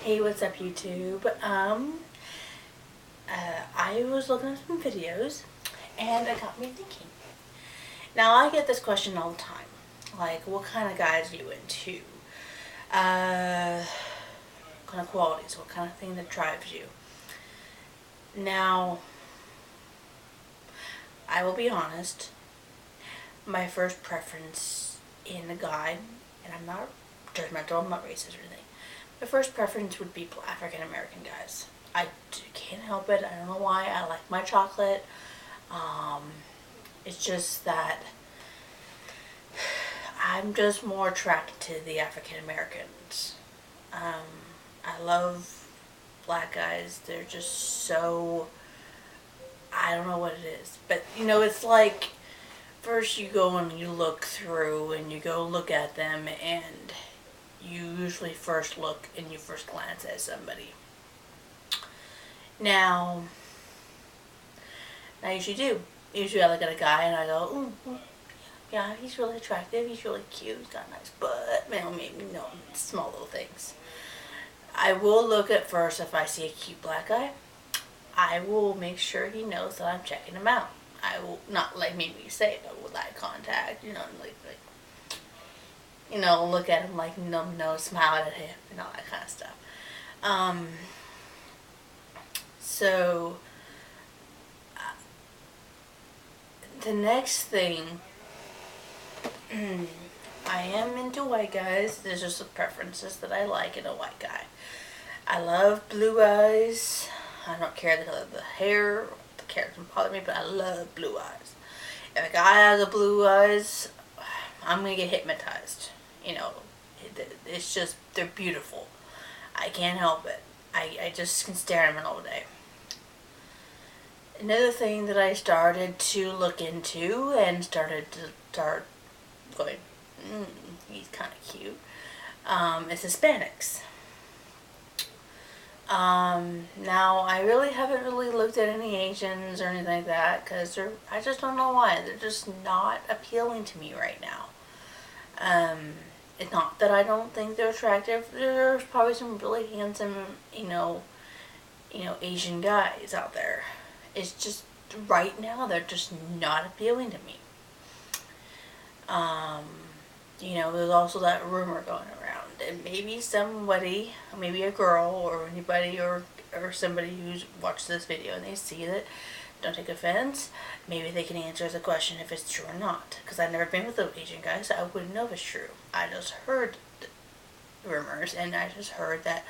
Hey, what's up YouTube? I was looking at some videos and it got me thinking. Now, I get this question all the time. Like, what kind of guys are you into? What kind of qualities? What kind of thing that drives you? Now, I will be honest. My first preference in a guy, and I'm not judgmental, I'm not racist or anything. My first preference would be African American guys. I can't help it. I don't know why. I like my chocolate. It's just that I'm just more attracted to the African Americans. I love black guys. They're just so, I don't know what it is. But, it's like, first you go and you look through and you go look at them, and you usually first look and you first glance at somebody. Now I usually do. Usually I look at a guy and I go, ooh, yeah, he's really attractive, he's really cute, he's got a nice butt, maybe, small little things. I will look at first if I see a cute black guy. I will make sure he knows that I'm checking him out. I will not maybe say it, but with eye contact, look at him like no, smile at him and all that kind of stuff. So the next thing, I am into white guys. There's just some preferences that I like in a white guy. I love blue eyes. I don't care the color of the hair. The hair doesn't bother me, but I love blue eyes. If a guy has a blue eyes, I'm gonna get hypnotized. It's just, they're beautiful. I can't help it. I just can stare at them all day. Another thing that I started to look into and started going, he's kind of cute, is Hispanics. Now, I really haven't really looked at any Asians or anything like that, because I just don't know why. They're just not appealing to me right now. It's not that I don't think they're attractive. There's probably some really handsome, Asian guys out there. It's just, right now, they're just not appealing to me. There's also that rumor going around, and maybe somebody, maybe a girl or anybody or somebody who's watched this video and they see it, don't take offense, maybe they can answer the question if it's true or not, because I've never been with an Asian guy, so I wouldn't know if it's true. I just heard rumors, and I just heard that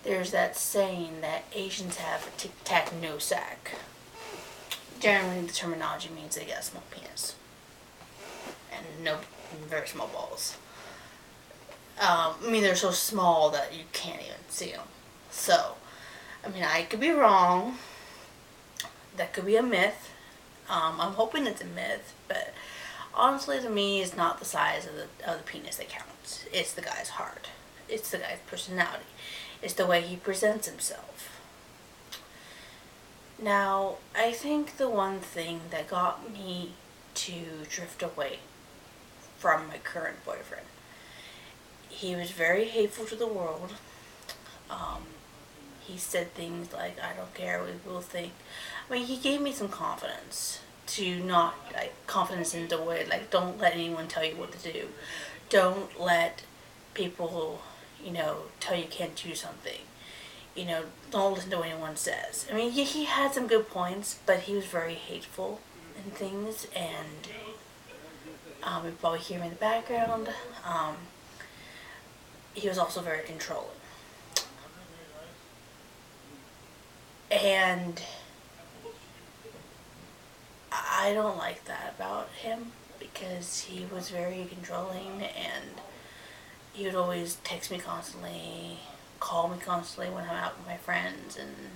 there's that saying that Asians have a tic-tac no sack. Generally, the terminology means they got a small penis and very small balls. They're so small that you can't even see them. So, I could be wrong. That could be a myth. I'm hoping it's a myth, but honestly, to me, it's not the size of the penis that counts. It's the guy's heart. It's the guy's personality. It's the way he presents himself. Now, I think the one thing that got me to drift away from my current boyfriend, he was very hateful to the world. He said things like, I don't care what people think. He gave me some confidence to not, confidence in the way, don't let anyone tell you what to do. Don't let people, tell you can't do something. Don't listen to what anyone says. He had some good points, but he was very hateful and things, and you probably hear me in the background. He was also very controlling. And I don't like that about him, because he was very controlling, and he would always text me constantly, call me constantly when I'm out with my friends, and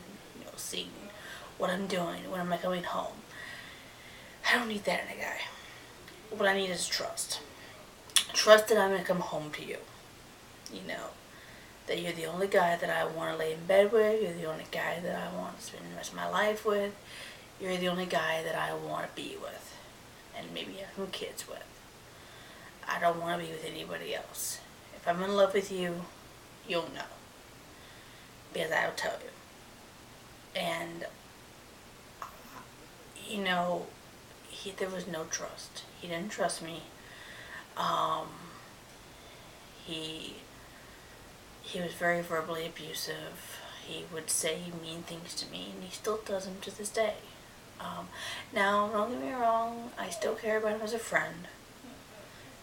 seeing what I'm doing, when am I coming home. I don't need that in a guy. What I need is trust. Trust that I'm going to come home to you. That you're the only guy that I want to lay in bed with. You're the only guy that I want to spend the rest of my life with. You're the only guy that I want to be with, and maybe have some kids with. I don't want to be with anybody else. If I'm in love with you, you'll know. Because I'll tell you. And, you know, there was no trust. He didn't trust me. Um, he he was very verbally abusive. He would say mean things to me, and he still does them to this day. Now, don't get me wrong, I still care about him as a friend.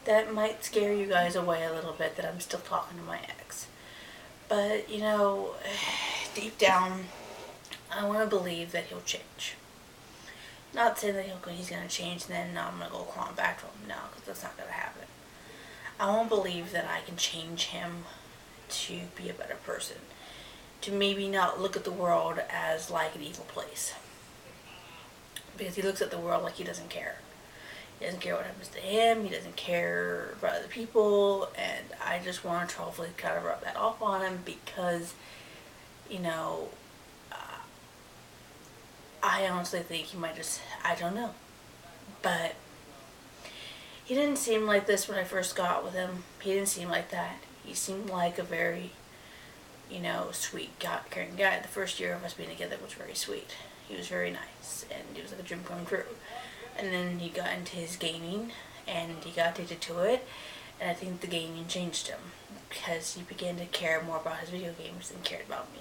That might scare you guys away a little bit that I'm still talking to my ex. But, you know, deep down, I want to believe that he'll change. Not saying that he's going to change and then I'm going to go crawling back to him. No, because that's not going to happen. I want to believe that I can change him to be a better person. To maybe not look at the world as like an evil place. Because he looks at the world like he doesn't care. He doesn't care what happens to him. He doesn't care about other people. And I just want to hopefully kind of rub that off on him because, you know, I honestly think he might just, I don't know. But he didn't seem like this when I first got with him. He didn't seem like that. He seemed like a very, you know, sweet, caring guy. The first year of us being together was very sweet. He was very nice, and he was like a dream come true. And then he got into his gaming, and he got addicted to it, and I think the gaming changed him, because he began to care more about his video games than he cared about me.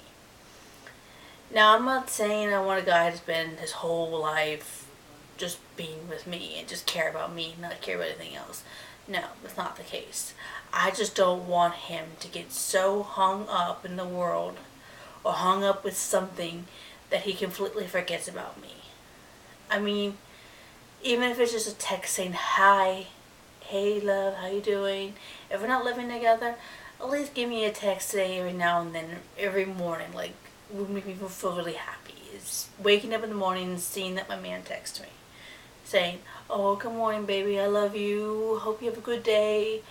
Now, I'm not saying I want a guy to spend his whole life just being with me and just care about me and not care about anything else. No, that's not the case. I just don't want him to get so hung up in the world or hung up with something that he completely forgets about me. I mean, even if it's just a text saying, hi, hey love, how you doing? If we're not living together, at least give me a text say every now and then, every morning, like, would make me feel really happy. Is waking up in the morning and seeing that my man texts me. Saying, oh, good morning, baby, I love you, hope you have a good day,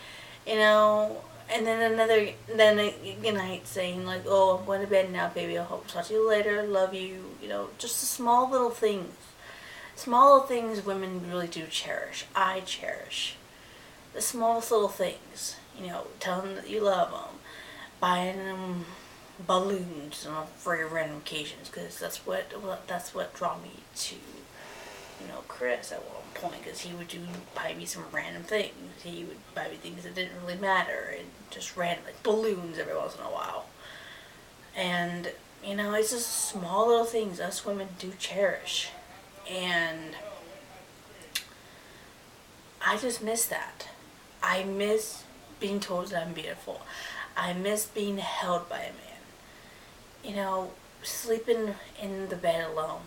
you know, and then a night saying, like, oh, I'm going to bed now, baby, I hope to talk to you later, love you, you know, just the small little things. Small things women really do cherish. I cherish. The smallest little things, you know, telling them that you love them, buying them balloons on very random occasions, because that's what drew me to, you know, Chris at one point, because he would buy me some random things. He would buy me things that didn't really matter, and just random, like balloons every once in a while. And, you know, it's just small little things us women do cherish. And I just miss that. I miss being told that I'm beautiful. I miss being held by a man. You know, sleeping in the bed alone.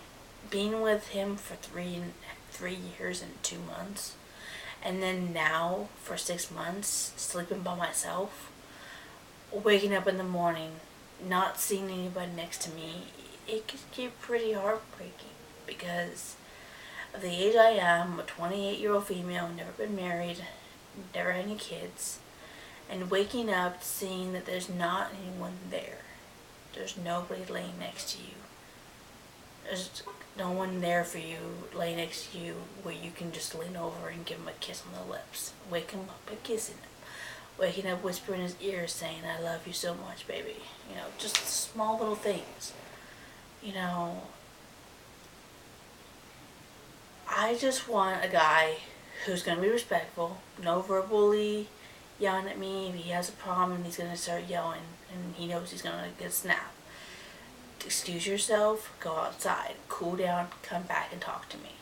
Being with him for 3 years and 2 months. And then now, for 6 months, sleeping by myself. Waking up in the morning, not seeing anybody next to me. It could get pretty heartbreaking. Because of the age I am, a 28-year-old female, never been married, never had any kids, and waking up seeing that there's not anyone there. There's nobody laying next to you. There's no one there for you, laying next to you, where you can just lean over and give him a kiss on the lips. Wake him up by kissing him. Waking up whispering in his ear saying, I love you so much, baby. You know, just small little things. You know, I just want a guy who's going to be respectful, no verbally yelling at me. If he has a problem, he's going to start yelling, and he knows he's going to get snapped. Excuse yourself, go outside, cool down, come back and talk to me.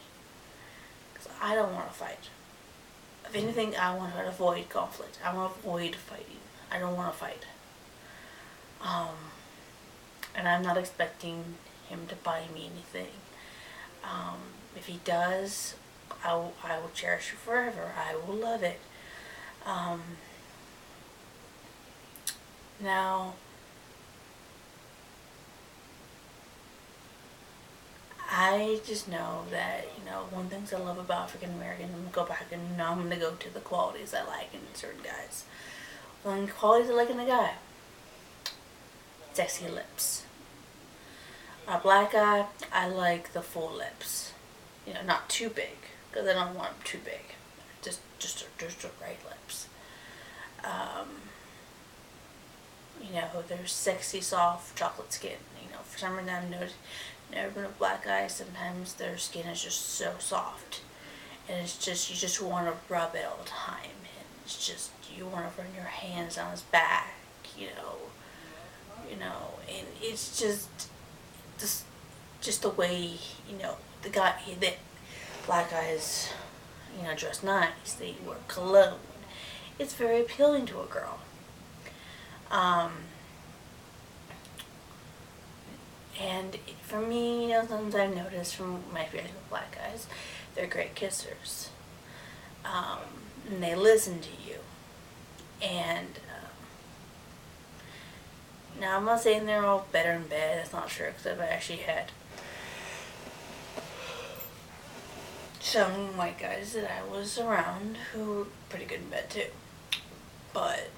Because I don't want to fight. If anything, I want to avoid conflict. I want to avoid fighting. I don't want to fight. And I'm not expecting him to buy me anything. If he does, I will cherish it forever. I will love it. Now, I just know that, you know, one thing I love about African American, I'm going to go back and now I'm going to go to the qualities I like in certain guys. One qualities I like in a guy: sexy lips. A black guy, I like the full lips. You know, not too big, because I don't want them too big. Just the right lips. Their sexy, soft chocolate skin. For some reason I've noticed, never been a black guy, sometimes their skin is just so soft. And it's just, you just want to rub it all the time. And it's just, you want to run your hands on his back, and it's just the way, the black guys, dress nice, they wear cologne. It's very appealing to a girl. And for me, sometimes I've noticed from my experience with black guys, they're great kissers. And they listen to you. And now I'm not saying they're all better in bed. That's not true, because I've actually had some white guys that I was around who were pretty good in bed too. But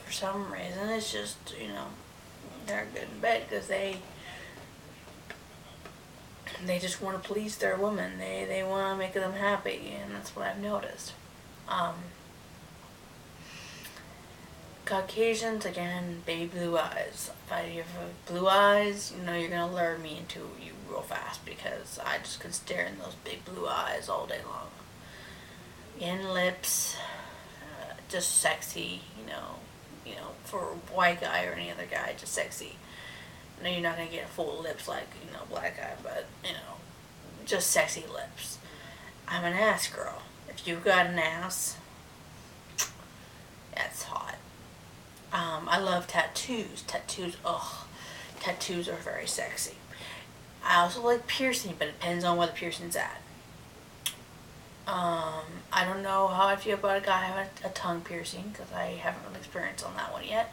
for some reason, it's just, they're good in bed because they just want to please their woman. They want to make them happy, and that's what I've noticed. Caucasians, again, baby blue eyes. If you have blue eyes, you're going to lure me into you real fast, because I just could stare in those big blue eyes all day long. Again, lips, just sexy, for a white guy or any other guy, just sexy. I know you're not going to get full lips like, black guy, but, just sexy lips. I'm an ass girl. If you've got an ass, that's hot. I love tattoos. Tattoos are very sexy. I also like piercing, but it depends on where the piercing's at. I don't know how I feel about a guy having a tongue piercing, because I haven't really experienced on that one yet.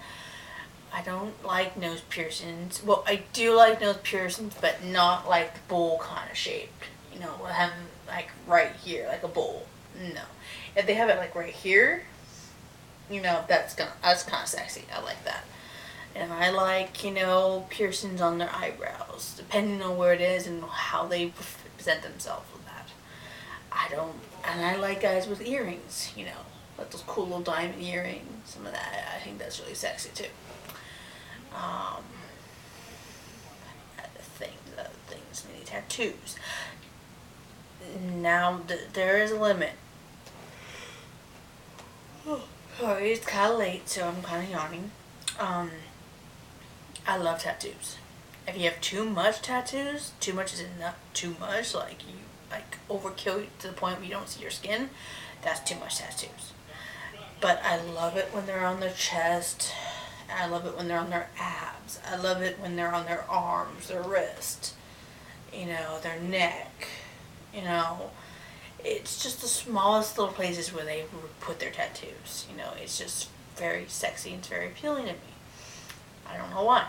I don't like nose piercings. Well, I do like nose piercings, but not like the bowl kind of shaped. Having like right here, like a bowl. No. If they have it like right here, that's kind of sexy. I like that. And I like, piercings on their eyebrows, depending on where it is and how they present themselves with that. And I like guys with earrings, like those cool little diamond earrings, some of that. I think that's really sexy too. Other things, many tattoos. Now, there is a limit. Sorry, it's kind of late, so I'm kind of yawning. I love tattoos. If you have too much tattoos, too much is not too much, like you overkill to the point where you don't see your skin, that's too much tattoos. But I love it when they're on their chest. I love it when they're on their abs. I love it when they're on their arms, their wrist, their neck. It's just the smallest little places where they put their tattoos. It's just very sexy and it's very appealing to me. I don't know why.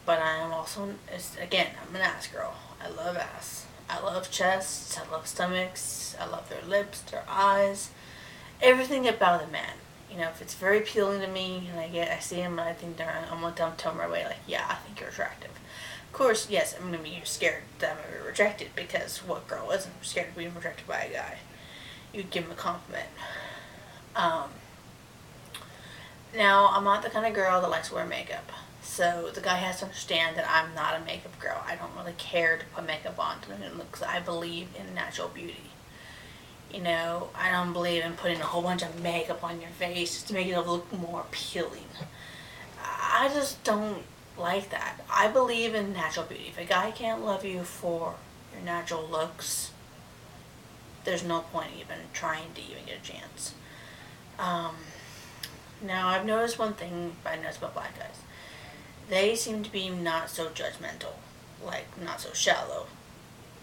But I am also, again, I'm an ass girl. I love ass. I love chests. I love stomachs. I love their lips, their eyes, everything about the man. If it's very appealing to me and I see him and I think I'm going to tell him right away, like, yeah, I think you're attractive. Of course, yes, I'm going to be scared that I'm going to be rejected, because what girl isn't scared of being rejected by a guy? You'd give him a compliment. Now, I'm not the kind of girl that likes to wear makeup. So the guy has to understand that I'm not a makeup girl. I don't really care to put makeup on to make it look, because I believe in natural beauty. I don't believe in putting a whole bunch of makeup on your face just to make it look more appealing. I just don't like that. I believe in natural beauty. If a guy can't love you for your natural looks, there's no point even trying to even get a chance. Now, I've noticed one thing I noticed about black guys. They seem to be not so judgmental, not so shallow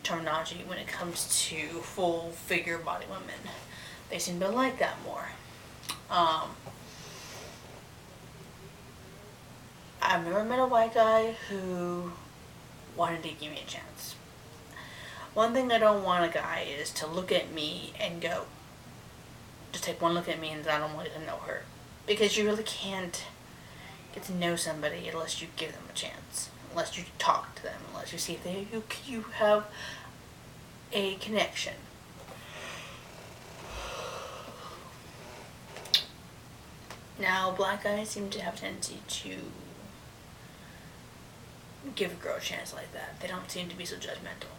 terminology when it comes to full figure body women. They seem to like that more. I've never met a white guy who wanted to give me a chance. One thing I don't want a guy is to look at me and go, just take one look at me and I don't want to know her. Because you really can't get to know somebody unless you give them a chance. Unless you talk to them. Unless you see if you have a connection. Now, black guys seem to have a tendency to give a girl a chance like that. They don't seem to be so judgmental.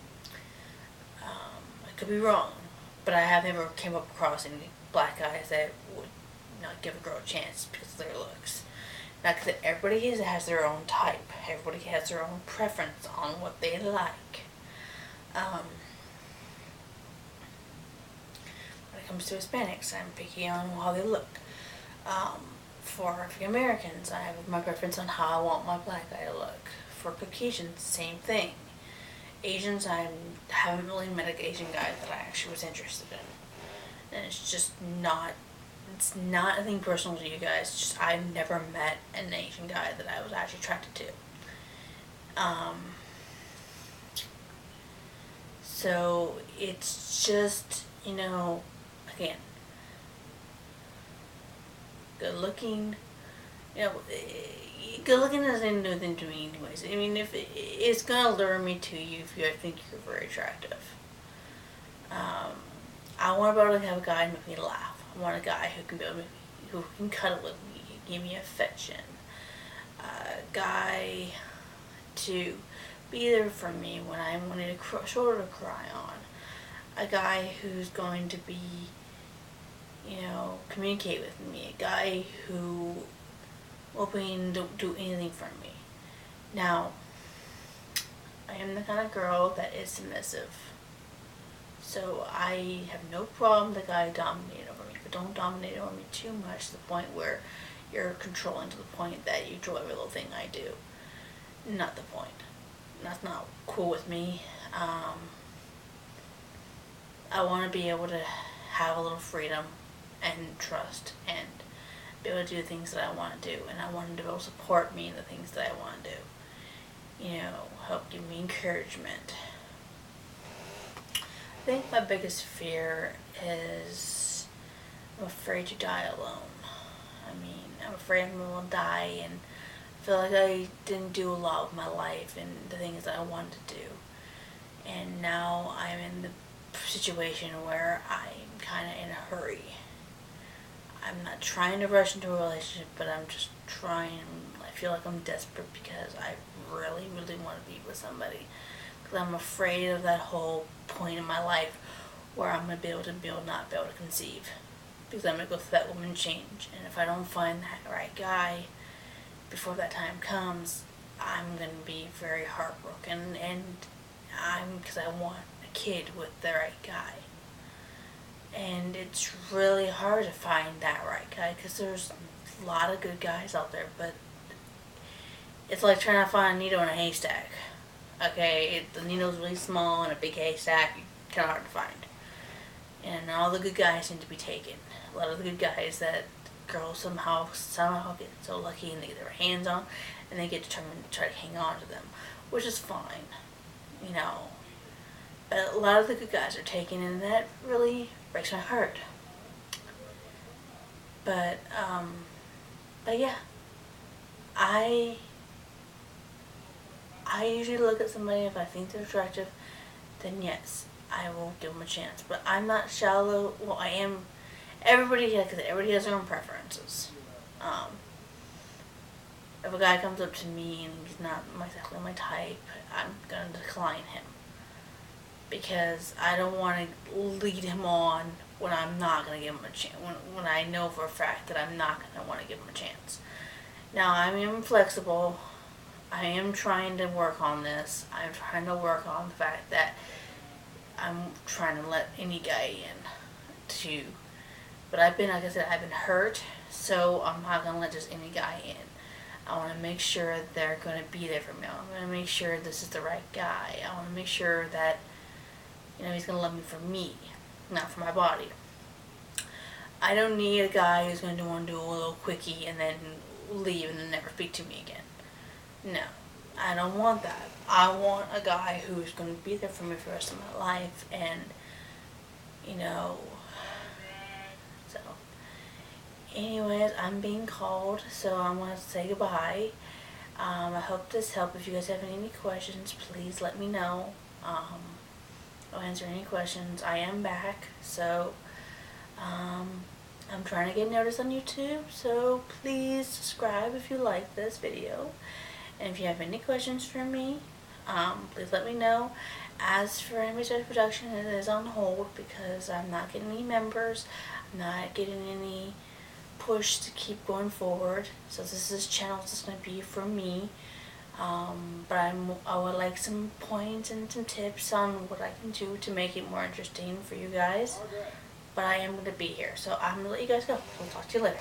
I could be wrong, but I have never came up across any black guys that would not give a girl a chance because of their looks. Now, because everybody has their own type. Everybody has their own preference on what they like. When it comes to Hispanics, I'm picky on how they look. For African Americans, I have my preference on how I want my black guy to look. For Caucasians, same thing. Asians, I haven't really met an Asian guy that I actually was interested in. And it's just not, it's not anything personal to you guys. It's just I've never met an Asian guy that I was actually attracted to. So it's just, again, good looking, good looking doesn't do anything to me anyways. I mean, if it's gonna lure me to you if you think you're very attractive. I want to be able to have a guy make me laugh. I want a guy who can cuddle with me, give me affection. A guy to be there for me when I wanted a shoulder to cry on. A guy who's going to be, communicate with me. A guy who will do anything for me. Now, I am the kind of girl that is submissive. So I have no problem with the guy dominating over me, but don't dominate over me too much to the point where you're controlling to the point that you do every little thing I do. Not the point. That's not cool with me. I want to be able to have a little freedom and trust and be able to do the things that I want to do, and I want him to be able to support me in the things that I want to do. Help give me encouragement. I think my biggest fear is I'm afraid to die alone. I'm afraid I'm going to die and feel like I didn't do a lot with my life and the things that I wanted to do. And now I'm in the situation where I'm kind of in a hurry. I'm not trying to rush into a relationship, but I'm just trying. I feel like I'm desperate because I really, really want to be with somebody. Because I'm afraid of that whole point in my life where I'm going to be able to not be able to conceive. Because I'm going to go through that woman change. And if I don't find that right guy before that time comes, I'm going to be very heartbroken. And because I want a kid with the right guy. And it's really hard to find that right guy because there's a lot of good guys out there, but it's like trying to find a needle in a haystack. Okay, the needle's really small in a big haystack, kind of hard to find. And all the good guys seem to be taken. A lot of the good guys that girls somehow get so lucky and they get their hands on, and they get determined to try to hang on to them, which is fine, But a lot of the good guys are taken, and that really breaks my heart. But yeah, I usually look at somebody, if I think they're attractive, then yes, I will give them a chance. But I'm not shallow. Well, I am. Everybody has their own preferences. If a guy comes up to me and he's not exactly my type, I'm gonna decline him. Because I don't want to lead him on when I'm not going to give him a chance. When I know for a fact that I'm not going to want to give him a chance. Now, I am flexible. I am trying to work on this. I'm trying to work on the fact that I'm trying to let any guy in too. But like I said, I've been hurt, so I'm not going to let just any guy in. I want to make sure they're going to be there for me. I want to make sure this is the right guy. I want to make sure that he's going to love me for me, not for my body. I don't need a guy who's going to want to do a little quickie and then leave and then never speak to me again. No, I don't want that. I want a guy who's going to be there for me for the rest of my life and, so. Anyways, I'm being called, so I'm going to say goodbye. I hope this helped. If you guys have any questions, please let me know. I'll answer any questions. I am back, so I'm trying to get noticed on YouTube, so please subscribe if you like this video. And if you have any questions for me, please let me know. As for Anime Stars Production, it is on hold because I'm not getting any members. I'm not getting any push to keep going forward. So this channel is just going to be for me. But I would like some points and some tips on what I can do to make it more interesting for you guys. But I am going to be here, so I'm going to let you guys go. I'll talk to you later.